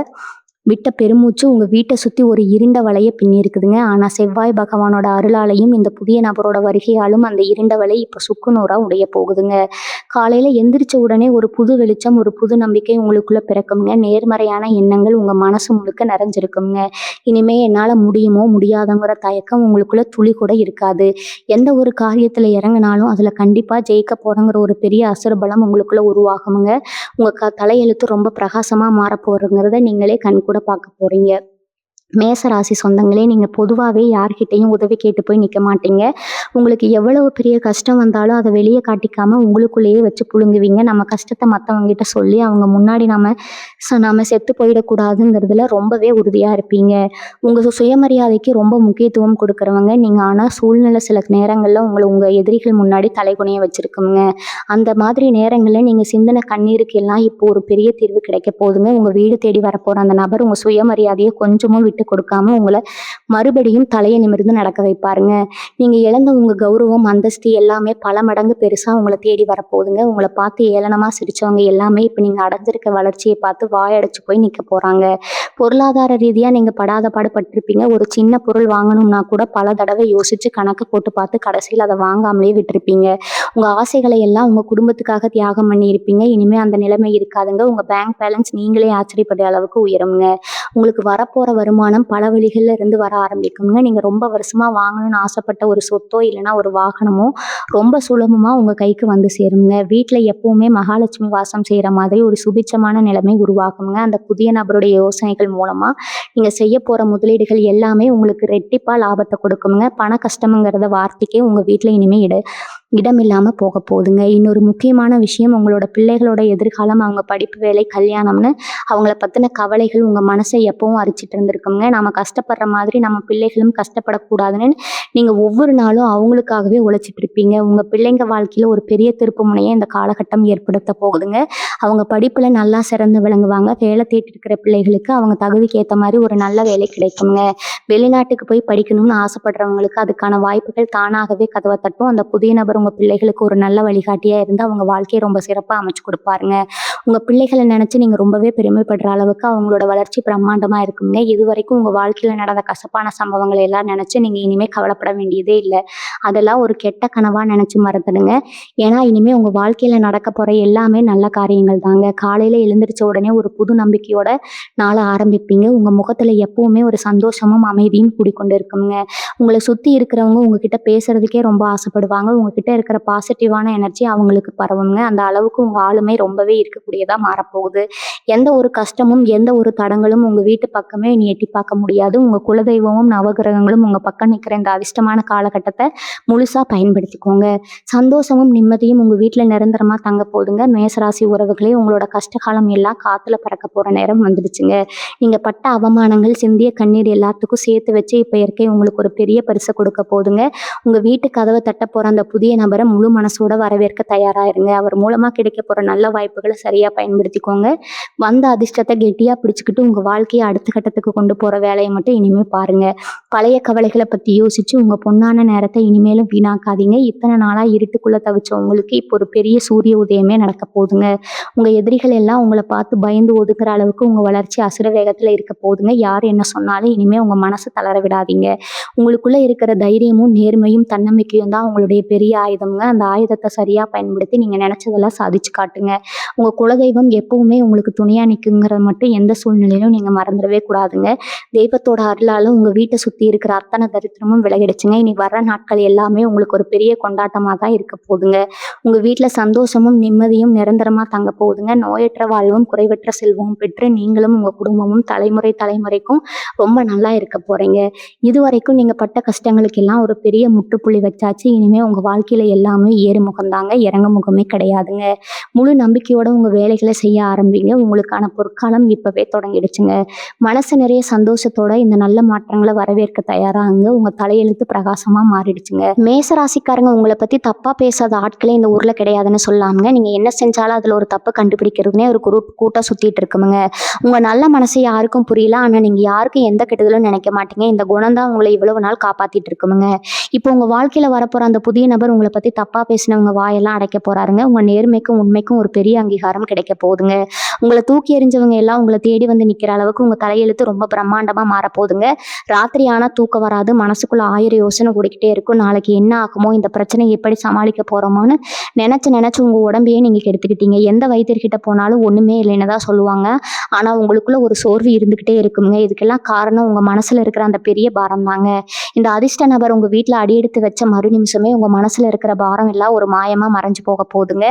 விட்ட பெருமூச்சு உங்க வீட்டை சுத்தி ஒரு இருண்ட வலைய பின்னி இருக்குதுங்க. ஆனா செவ்வாய் பகவானோட அருளாலையும் இந்த புதிய நபரோட வருகையாலும் அந்த இருண்ட வலை இப்ப சுக்குநூறா உடைய போகுதுங்க. காலையில எந்திரிச்ச உடனே ஒரு புது வெளிச்சம், ஒரு புது நம்பிக்கை உங்களுக்குள்ள பிறக்குங்க. நேர்மறையான எண்ணங்கள் உங்க மனசு முழுக்க நிறைஞ்சிருக்குங்க. இனிமே என்னால முடியுமோ முடியாதங்கிற தயக்கம் உங்களுக்குள்ள துளி கூட இருக்காது. எந்த ஒரு காரியத்துல இறங்கினாலும் அதுல கண்டிப்பா ஜெயிக்க போறங்கிற ஒரு பெரிய அசுரபலம் உங்களுக்குள்ள உருவாகுங்க. உங்க தலையெழுத்து ரொம்ப பிரகாசமா மாறப் போறதுங்கிறத நீங்களே கண்கூட பார்க்க போறீங்க. மேச ராசி சொந்தங்களே, நீங்க பொதுவாவே யார்கிட்டயும் உதவி கேட்டு போய் நிக்க மாட்டீங்க. உங்களுக்கு எவ்வளவு பெரிய கஷ்டம் வந்தாலும் அதை வெளியே காட்டிக்காம உங்களுக்குள்ளேயே வச்சு புழுங்குவீங்க. நம்ம கஷ்டத்தை மற்றவங்ககிட்ட சொல்லி அவங்க முன்னாடி நாம செத்து போயிடக்கூடாதுங்கிறதுல ரொம்பவே உறுதியா இருப்பீங்க. உங்க சுயமரியாதைக்கு ரொம்ப முக்கியத்துவம் கொடுக்குறவங்க நீங்க. ஆனா சூழ்நிலை சில நேரங்கள்ல உங்க எதிரிகள் முன்னாடி தலைகுனிய வச்சிருக்குங்க. அந்த மாதிரி நேரங்கள்ல நீங்க சிந்தின கண்ணீருக்கு எல்லாம் இப்போ ஒரு பெரிய தீர்வு கிடைக்க போகுதுங்க. உங்க வீடு தேடி வரப்போற அந்த நபர் உங்க சுயமரியாதையை கொஞ்சமும் விட்டு கொடுக்காம உங்களை மறுபடியும் தலையை நிமிர்ந்து நடக்க வைப்பாருங்க. நீங்க இழந்த உங்க கௌரவம், அந்தஸ்து எல்லாமே பல மடங்கு பெருசா உங்களை தேடி வரப்போகுதுங்க. உங்களை பார்த்து ஏளனமா சிரிச்சவங்க எல்லாமே இப்ப நீங்க அடைஞ்சிருக்க வளர்ச்சியை பார்த்து வாயடைச்சு போய் நிக்க போறாங்க. பொருளாதார ரீதியா நீங்க படாத பாடுபட்டிருப்பீங்க. ஒரு சின்ன பொருள் வாங்கணும்னா கூட பல தடவை யோசிச்சு கணக்கு போட்டு பார்த்து கடைசியில் அதை வாங்காமலே விட்டுருப்பீங்க. உங்க ஆசைகளை எல்லாம் உங்க குடும்பத்துக்காக தியாகம் பண்ணியிருப்பீங்க. இனிமே அந்த நிலைமை இருக்காதுங்க. உங்க பேங்க் பேலன்ஸ் நீங்களே ஆச்சரியப்படுற அளவுக்கு உயருங்க. உங்களுக்கு வரப்போற வருமானம் பல வழிகள்ல இருந்து வர ஆரம்பிக்குங்க. நீங்க ரொம்ப வருஷமா வாங்கணும்னு ஆசைப்பட்ட ஒரு சொத்தோ இல்லைன்னா ஒரு வாகனமோ ரொம்ப சுலபமா உங்க கைக்கு வந்து சேருங்க. வீட்டுல எப்பவுமே மகாலட்சுமி வாசம் செய்யற மாதிரி ஒரு சுபிட்சமான நிலைமை உருவாகுங்க. அந்த புதிய நபருடைய யோசனைகள் மூலமா நீங்க செய்ய போற முதலீடுகள் எல்லாமே உங்களுக்கு ரெட்டிப்பா லாபத்தை கொடுக்குங்க. பண கஷ்டம்ங்கிறத வார்த்தைக்கே உங்க வீட்டுல இனிமே இடமில்லாம போக போகுதுங்க. இன்னொரு முக்கியமான விஷயம், உங்களோட பிள்ளைகளோட எதிர்காலம், அவங்க படிப்பு, வேலை, கல்யாணம்னு அவங்கள பத்தின கவலைகள் உங்க மனசை எப்பவும் அரிச்சிட்டு இருந்திருக்குங்க. நம்ம கஷ்டப்படுற மாதிரி நம்ம பிள்ளைகளும் கஷ்டப்படக்கூடாதுன்னு நீங்க ஒவ்வொரு நாளும் அவங்களுக்காகவே உழைச்சிட்டு இருப்பீங்க. உங்க பிள்ளைங்க வாழ்க்கையில ஒரு பெரிய திருப்பு முனையை இந்த காலகட்டம் ஏற்படுத்த போகுதுங்க. அவங்க படிப்புல நல்லா சிறந்து விளங்குவாங்க. வேலை தேடிட்டு இருக்கிற பிள்ளைகளுக்கு அவங்க தகுதிக்கு ஏற்ற மாதிரி ஒரு நல்ல வேலை கிடைக்குங்க. வெளிநாட்டுக்கு போய் படிக்கணும்னு ஆசைப்படுறவங்களுக்கு அதுக்கான வாய்ப்புகள் தானாகவே கதவை தட்டும். அந்த புதிய நபர் உங்க பிள்ளைகளுக்கு ஒரு நல்ல வழிகாட்டியா இருந்து அவங்க வாழ்க்கையை ரொம்ப சிறப்பா அமைச்சு கொடுப்பாருங்க. உங்க பிள்ளைகளை நினைச்சு நீங்க ரொம்பவே பெருமைப்படுற அளவுக்கு அவங்களோட வளர்ச்சி பிரம்மாண்டமா இருக்குங்க. இது வரைக்கும் உங்க வாழ்க்கையில நடந்த கசப்பான சம்பவங்களை எல்லாம் நினைச்சு நீங்க இனிமே கவலைப்பட வேண்டியதே இல்லை. அதெல்லாம் ஒரு கெட்ட கனவா நினைச்சு மறந்துடுங்க. ஏன்னா இனிமே உங்க வாழ்க்கையில நடக்க போற எல்லாமே நல்ல காரியங்கள் தாங்க. காலையில எழுந்திரிச்ச உடனே ஒரு புது நம்பிக்கையோட நாளை ஆரம்பிப்பீங்க. உங்க முகத்துல எப்பவுமே ஒரு சந்தோஷமும் அமைதியும் கூடிக்கொண்டு இருக்குங்க. உங்களை சுத்தி இருக்கிறவங்க உங்ககிட்ட பேசுறதுக்கே ரொம்ப ஆசைப்படுவாங்க. உங்ககிட்ட இருக்கிற பாசிட்டிவான எனர்ஜி அவங்களுக்கு பரவுங்க. அந்த அளவுக்கு உங்க ஆளுமை ரொம்பவே இருக்கக்கூடிய பயன்படுத்தக்கூடியதாக மாறப்போகுது. எந்த ஒரு கஷ்டமும் எந்த ஒரு தடங்களும் உங்கள் வீட்டு பக்கமே இனி எட்டி பார்க்க முடியாது. உங்கள் குலதெய்வமும் நவகிரகங்களும் உங்கள் பக்கம் நிற்கிற இந்த அதிர்ஷ்டமான காலகட்டத்தை முழுசாக பயன்படுத்திக்கோங்க. சந்தோஷமும் நிம்மதியும் உங்கள் வீட்டில் நிரந்தரமாக தங்க போதுங்க. மேசராசி உறவுகளே, உங்களோட கஷ்டகாலம் எல்லாம் காற்றுல பறக்க போகிற நேரம் வந்துடுச்சுங்க. நீங்கள் பட்ட அவமானங்கள், சிந்திய கண்ணீர் எல்லாத்துக்கும் சேர்த்து வச்சு இப்போ இயற்கை உங்களுக்கு ஒரு பெரிய பரிசை கொடுக்க போதுங்க. உங்கள் வீட்டு கதவை தட்ட போகிற அந்த புதிய நபரை முழு மனசோட வரவேற்க தயாராகிருங்க. அவர் மூலமாக கிடைக்க போகிற நல்ல வாய்ப்புகளை சரியாக பயன்படுத்திக்கோங்க. வந்த அதிர்ஷ்டத்தை கெட்டியாக பிடிச்சிக்கிட்டு உங்கள் வாழ்க்கையை அடுத்த கட்டத்துக்கு கொண்டு போகிற வேலையை மட்டும் இனிமேல் பாருங்கள். பழைய கவலைகளை பற்றி யோசித்து உங்கள் பொன்னான நேரத்தை இனிமேலும் வீணாக்காதீங்க. இத்தனை நாளாக இருட்டுக்குள்ளே தவிச்ச உங்களுக்கு இப்போ ஒரு பெரிய சூரிய உதயமே நடக்க போகுதுங்க. உங்கள் எதிரிகள் எல்லாம் உங்களை பார்த்து பயந்து ஒதுக்குற அளவுக்கு உங்கள் வளர்ச்சி அசுர வேகத்தில் இருக்க போகுதுங்க. யார் என்ன சொன்னாலும் இனிமேல் உங்கள் மனசை தளர விடாதீங்க. உங்களுக்குள்ளே இருக்கிற தைரியமும் நேர்மையும் தன்னம்பிக்கையும் தான் உங்களுடைய பெரிய ஆயுதம்ங்க. அந்த ஆயுதத்தை சரியாக பயன்படுத்தி நீங்கள் நினச்சதெல்லாம் சாதிச்சு காட்டுங்க. உங்கள் குலதெய்வம் எப்பவுமே உங்களுக்கு துணையாக நிற்குங்கிறத மட்டும் எந்த சூழ்நிலையிலும் நீங்கள் மறந்துடவே கூடாதுங்க. தெய்வத்தோட அருளால் உங்கள் வீட்டை சுற்றி இருக்கிற அத்தனை தரித்திரமும் விலகிடுச்சுங்க. இனி வர்ற நாட்கள் எல்லாமே உங்களுக்கு ஒரு பெரிய கொண்டாட்டமாக தான் இருக்க போகுதுங்க. உங்கள் வீட்டில் சந்தோஷமும் நிம்மதியும் நிரந்தரமாக தங்க போகுதுங்க. நோயற்ற வாழ்வும் குறைவற்ற செல்வமும் பெற்று நீங்களும் உங்கள் குடும்பமும் தலைமுறைக்கும் ரொம்ப நல்லா இருக்க போகிறீங்க. இதுவரைக்கும் நீங்கள் பட்ட கஷ்டங்களுக்கெல்லாம் ஒரு பெரிய முற்றுப்புள்ளி வச்சாச்சு. இனிமேல் உங்கள் வாழ்க்கையில் எல்லாமே ஏறுமுகம்தாங்க, இறங்க முகமே கிடையாதுங்க. முழு நம்பிக்கையோட உங்கள் வேலைகளை செய்ய ஆரம்பிங்க. உங்களுக்கான பொற்காலம் இப்போவே தொடங்கிடுச்சுங்க. மனசு நிறைய சந்தோஷத்தோட இந்த நல்ல மாற்றங்களை வரவேற்க தயாராகுங்க. உங்கள் தலையெழுத்து பிரகாசமாக மாறிடுச்சுங்க. மேசராசிக்காரங்க உங்களை பற்றி தப்பாக பேசாத ஆட்களே இந்த ஊரில் கிடையாதுன்னு சொல்லாமங்க. நீங்கள் என்ன செஞ்சாலும் அதில் ஒரு தப்பு கண்டுபிடிக்கிறதுனே ஒரு கூட்டம் சுற்றிட்டு இருக்குமுங்க. உங்கள் நல்ல மனசு யாருக்கும் புரியல, ஆனால் நீங்கள் யாருக்கும் எந்த கெடுதலும் நினைக்க மாட்டீங்க. இந்த குணம் தான் உங்களை இவ்வளவு நாள் காப்பாற்றிட்டு இருக்குமுங்க. இப்போ உங்கள் வாழ்க்கையில் வரப்போகிற அந்த புதிய நபர் உங்களை பற்றி தப்பாக பேசினவங்க வாயெல்லாம் அடைக்க போகிறாருங்க. உங்கள் நேர்மைக்கும் உண்மைக்கும் ஒரு பெரிய அங்கீகாரம் கிடைக்க போகுதுங்க. உங்களை தூக்கி எறிஞ்சவங்க எல்லாம் உங்களை தேடி வந்து நிற்கிற அளவுக்கு உங்கள் தலையெழுத்து ரொம்ப பிரம்மாண்டமாக மாறப்போகுதுங்க. ராத்திரி ஆனால் தூக்கம் வராது, மனசுக்குள்ள 1000 யோசனை ஓடிக்கிட்டே இருக்கும். நாளைக்கு என்ன ஆகுமோ, இந்த பிரச்சனையை எப்படி சமாளிக்க போகிறோமோன்னு நினச்சி உங்கள் உடம்பையே நீங்கள் கெடுத்துக்கிட்டீங்க. எந்த வைத்தியர்கிட்ட போனாலும் ஒன்றுமே இல்லைன்னு தான் சொல்லுவாங்க. ஆனால் உங்களுக்குள்ள ஒரு சோர்வு இருந்துக்கிட்டே இருக்குங்க. இதுக்கெல்லாம் காரணம் உங்கள் மனசில் இருக்கிற அந்த பெரிய பாரம் தாங்க. இந்த அதிர்ஷ்ட நபர் உங்கள் வீட்டில் அடியெடுத்து வச்ச மறு நிமிஷமே உங்கள் மனசில் இருக்கிற பாரம் எல்லாம் ஒரு மாயமாக மறைஞ்சு போக போகுதுங்க.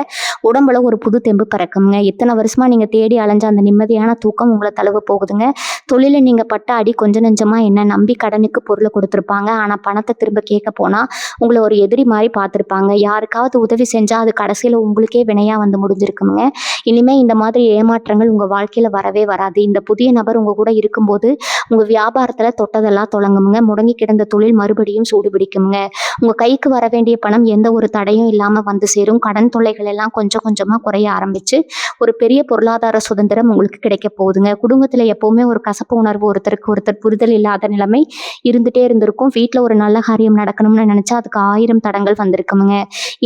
உடம்புல ஒரு புது தெம்பு பிறக்குங்க. இத்தனை வருஷமாக நீங்கள் தேடி அலைஞ்ச அந்த நிம்மதியான தூக்கம் உங்களை தழுவ போகுதுங்க. தொழிலில் நீங்கள் பட்ட அடி கொஞ்சம் நெஞ்சமாக என்ன நம்பி கடனுக்கு பொருளை கொடுத்துருப்பாங்க. ஆனால் பணத்தை திரும்ப கேட்க போனால் உங்களை ஒரு எதிரி மாதிரி பார்த்துருப்பாங்க. யாருக்காவது உதவி செஞ்சால் அது கடைசியில் உங்களுக்கே வினையாக வந்து முடிஞ்சிருக்குங்க. இனிமேல் இந்த மாதிரி ஏமாற்றங்கள் உங்கள் வாழ்க்கையில் வரவே வராது. இந்த புதிய நபர் உங்கள் கூட இருக்கும்போது உங்கள் வியாபாரத்தில் தொட்டதெல்லாம் தொடங்குமுங்க. முடங்கி கிடந்த தொழில் மறுபடியும் சூடுபிடிக்குங்க. உங்கள் கைக்கு வர வேண்டிய பணம் எந்த ஒரு தடையும் இல்லாமல் வந்து சேரும். கடன் தொல்லைகள் எல்லாம் கொஞ்சம் கொஞ்சமாக குறைய ஆரம்பித்து ஒரு பெரிய பொருளாதார சுதந்திரம் உங்களுக்கு கிடைக்க போகுதுங்க. குடும்பத்தில் எப்போவுமே ஒரு கசப்பு உணர்வு, ஒருத்தருக்கு ஒருத்தர் புரிதல் இல்லாத நிலைமை இருந்துகிட்டே இருந்திருக்கும். வீட்டில் ஒரு நல்ல காரியம் நடக்கணும்னு நினச்சா அதுக்கு 1000 தடங்கள் வந்திருக்குமுங்க.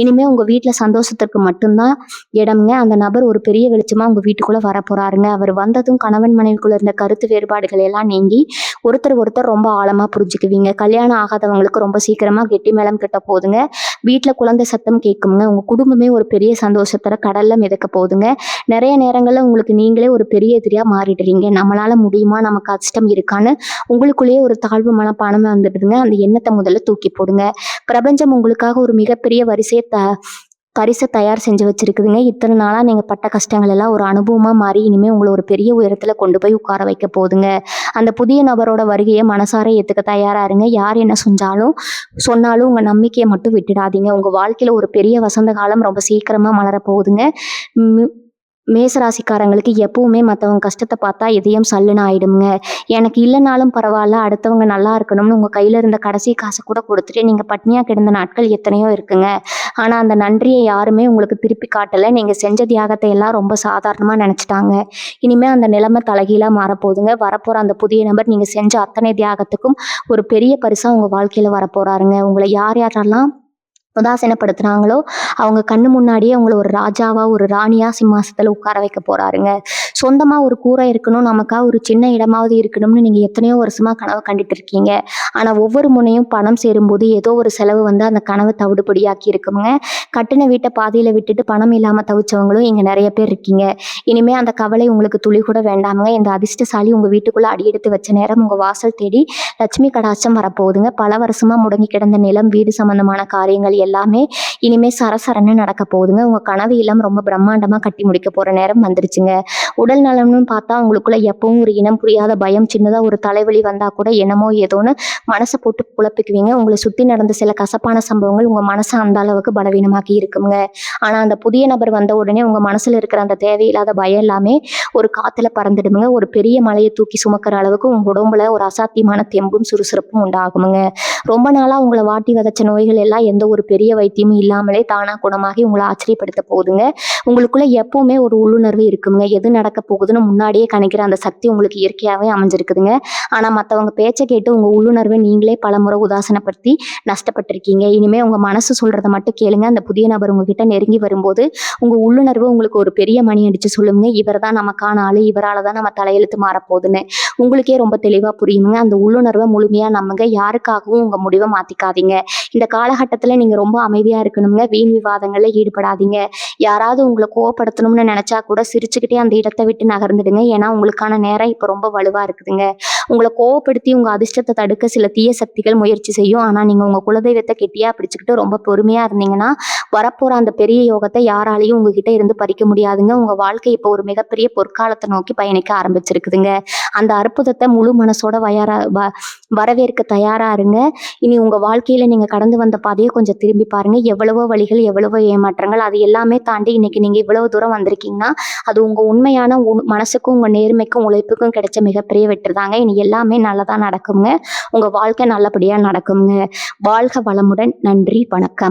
இனிமேல் உங்கள் வீட்டில் சந்தோஷத்திற்கு மட்டும்தான் இடம்ங்க. அந்த நபர் ஒரு பெரிய வெளிச்சமாக உங்கள் வீட்டுக்குள்ளே வர போகிறாருங்க. அவர் வந்ததும் கணவன் மனைவிக்குள்ள இருந்த கருத்து வேறுபாடுகள் எல்லாம் நீங்கி ஒருத்தர் ரொம்ப ஆழமாக புரிஞ்சுக்குவீங்க. கல்யாணம் ஆகாதவங்களுக்கு ரொம்ப சீக்கிரமாக கெட்டி மேளம் கிட்ட போகுதுங்க. வீட்டில் குழந்தை சத்தம் கேட்குங்க. உங்கள் குடும்பமே ஒரு பெரிய சந்தோஷத்தில் கடலில் மிதக்க போகுதுங்க. நிறைய நேரங்களில் உங்களுக்கு நீங்களே ஒரு பெரிய எதிரியாக மாறிடுறீங்க. நம்மளால் முடியுமா, நமக்கு அதிர்ஷ்டம் இருக்கான்னு உங்களுக்குள்ளேயே ஒரு தாழ்வு மனப்பான்மை வந்துடுதுங்க. அந்த எண்ணத்தை முதல்ல தூக்கி போடுங்க. பிரபஞ்சம் உங்களுக்காக ஒரு மிகப்பெரிய பரிசை தயார் செஞ்சு வச்சிருக்குதுங்க. இத்தனை நாளாக நீங்கள் பட்ட கஷ்டங்கள் எல்லாம் ஒரு அனுபவமாக மாறி இனிமேல் உங்களை ஒரு பெரிய உயரத்தில் கொண்டு போய் உட்கார வைக்க போகுதுங்க. அந்த புதிய நபரோட வருகையை மனசார ஏற்றுக்க தயாராக இருங்க. யார் என்ன சொன்னாலும் உங்கள் நம்பிக்கையை மட்டும் விட்டுடாதீங்க. உங்கள் வாழ்க்கையில் ஒரு பெரிய வசந்த காலம் ரொம்ப சீக்கிரமாக மலரப்போகுதுங்க. மேசராசிக்காரங்களுக்கு எப்பவுமே மற்றவங்க கஷ்டத்தை பார்த்தா இதயம் சல்லுன்னு ஆயிடுங்க. எனக்கு இல்லைனாலும் பரவாயில்ல, அடுத்தவங்க நல்லா இருக்கணும்னு உங்கள் கையில் இருந்த கடைசி காசை கூட கொடுத்துட்டு நீங்கள் பட்னியாக கிடந்த நாட்கள் எத்தனையோ இருக்குங்க. ஆனால் அந்த நன்றியை யாருமே உங்களுக்கு திருப்பி காட்டலை. நீங்கள் செஞ்ச தியாகத்தை எல்லாம் ரொம்ப சாதாரணமாக நினச்சிட்டாங்க. இனிமேல் அந்த நிலைமை தலைகீழாக மாறப்போகுதுங்க. வரப்போகிற அந்த புதிய நபர் நீங்கள் செஞ்ச அத்தனை தியாகத்துக்கும் ஒரு பெரிய பரிசாக உங்கள் வாழ்க்கையில் வரப்போகிறாருங்க. உங்களை யாரெல்லாம் உதாசீனப்படுத்துனாங்களோ அவங்க கண்ணு முன்னாடியே அவங்கள ஒரு ராஜாவா, ஒரு ராணியா சிம்மாசனத்தில் உட்கார வைக்க போறாருங்க. சொந்தமா ஒரு கூரை இருக்கணும், நமக்கா ஒரு சின்ன இடமாவது இருக்கணும்னு நீங்க எத்தனையோ வருஷமா கனவு கண்டுட்டு இருக்கீங்க. ஆனா ஒவ்வொரு முனையும் பணம் சேரும்போது ஏதோ ஒரு செலவு வந்து அந்த கனவை தவிடுபடியாக்கி இருக்குங்க. கட்டுன வீட்டை பாதியில விட்டுட்டு பணம் இல்லாம தவிச்சவங்களும் இங்க நிறைய பேர் இருக்கீங்க. இனிமே அந்த கவலை உங்களுக்கு துளி கூட வேண்டாமுங்க. இந்த அதிர்ஷ்டசாலி உங்க வீட்டுக்குள்ள அடியெடுத்து வச்ச நேரம் உங்க வாசல் தேடி லட்சுமி கடாட்சம் வரப்போகுதுங்க. பல வருஷமா முடங்கி கிடந்த நிலம், வீடு சம்பந்தமான காரியங்கள் எல்லாமே இனிமே சரசரன்னு நடக்க போகுதுங்க. உங்க கனவு இல்லம் ரொம்ப பிரம்மாண்டமா கட்டி முடிக்க போற நேரம் வந்துருச்சுங்க. உடல் நலம்னு பார்த்தா உங்களுக்குள்ள எப்பவும் ஒரு இனம் புரியாத பயம், சின்னதா ஒரு தலைவலி வந்தா கூட என்னமோ ஏதோன்னு மனசை போட்டு குழப்பிக்குவீங்க. உங்களை சுத்தி நடந்த சில கசப்பான சம்பவங்கள் உங்க மனசை அந்த அளவுக்கு பலவீனமாக்கி இருக்குங்க. ஆனா அந்த புதிய நபர் வந்த உடனே உங்க மனசுல இருக்கிற அந்த தேவையில்லாத பயம் எல்லாமே ஒரு காத்துல பறந்துடுமுங்க. ஒரு பெரிய மலையை தூக்கி சுமக்கிற அளவுக்கு உங்க உடம்புல ஒரு அசாத்தியமான தெம்பும் சுறுசுறுப்பும் உண்டாகுமுங்க. ரொம்ப நாளா உங்களை வாட்டி வதச்ச நோய்கள் எல்லாம் எந்த ஒரு பெரிய வைத்தியமும் இல்லாமலே தானா குணமாகி உங்களை ஆச்சரியப்படுத்த போகுதுங்க. உங்களுக்குள்ள எப்பவுமே ஒரு உள்ளுணர்வு இருக்குங்க. எது நடக்க போகுதுன்னு முன்னாடியே கணிக்கிற அந்த சக்தி உங்களுக்கு இயற்கையாவே அமைஞ்சிருக்குதுங்க. ஆனா மத்தவங்க பேச்சை கேட்டு உங்க உள்ளுணர்வை நீங்களே பலமுறை உதாசனப்படுத்தி நஷ்டப்பட்டிருக்கீங்க. இனிமே உங்க மனசு சொல்றதை மட்டும் கேளுங்க. அந்த புதிய நபர் உங்ககிட்ட நெருங்கி வரும்போது உங்க உள்ளுணர்வு உங்களுக்கு ஒரு பெரிய மணி அடிச்சு சொல்லுங்க, இவர் தான் நமக்கான ஆளு, இவரால தான் நம்ம தலையெழுத்து மாறப்போகுதுன்னு. உங்களுக்கே ரொம்ப தெளிவா புரியுங்க. அந்த உள்ளுணர்வை முழுமையா நம்புங்க. யாருக்காகவும் உங்க முடிவை மாத்திக்காதீங்க. இந்த காலகட்டத்துல நீங்க ரொம்ப அமைதியா இருக்கணுங்க. வீண் விவாதங்கள்ல ஈடுபடாதீங்க. யாராவது உங்களை கோவப்படுத்தணும்னு நினைச்சா கூட சிரிச்சுக்கிட்டே அந்த இடத்தை விட்டு நகர்ந்துடுங்க. ஏன்னா உங்களுக்கான நேரம் இப்ப ரொம்ப வலுவா இருக்குதுங்க. உங்களை கோவப்படுத்தி உங்க அதிர்ஷ்டத்தை தடுக்க சில தீய சக்திகள் முயற்சி செய்யும். ஆனா நீங்க உங்க குலதெய்வத்தை கெட்டியா பிடிச்சுக்கிட்டு ரொம்ப பொறுமையா இருந்தீங்கன்னா வரப்போற அந்த பெரிய யோகத்தை யாராலையும் உங்ககிட்ட இருந்து பறிக்க முடியாதுங்க. உங்க வாழ்க்கை இப்போ ஒரு மிகப்பெரிய பொற்காலத்தை நோக்கி பயணிக்க ஆரம்பிச்சிருக்குதுங்க. அந்த அற்புதத்தை முழு மனசோட வரவேற்க தயாரா இருங்க. இனி உங்க வாழ்க்கையில நீங்க கடந்து வந்த பாதையை கொஞ்சம் திரும்பி பாருங்க. எவ்வளவோ வழிகள், எவ்வளவோ ஏமாற்றங்கள், அது எல்லாமே தாண்டி இன்னைக்கு நீங்க இவ்வளவு தூரம் வந்திருக்கீங்கன்னா அது உங்க உண்மையான மனசுக்கும் உங்க நேர்மைக்கும் உழைப்புக்கும் கிடைச்ச மிகப்பெரிய வெற்றி தாங்க. இனி எல்லாமே நல்லதா நடக்குங்க. உங்க வாழ்க்கை நல்லபடியா நடக்குங்க. வாழ்க வளமுடன். நன்றி, வணக்கம்.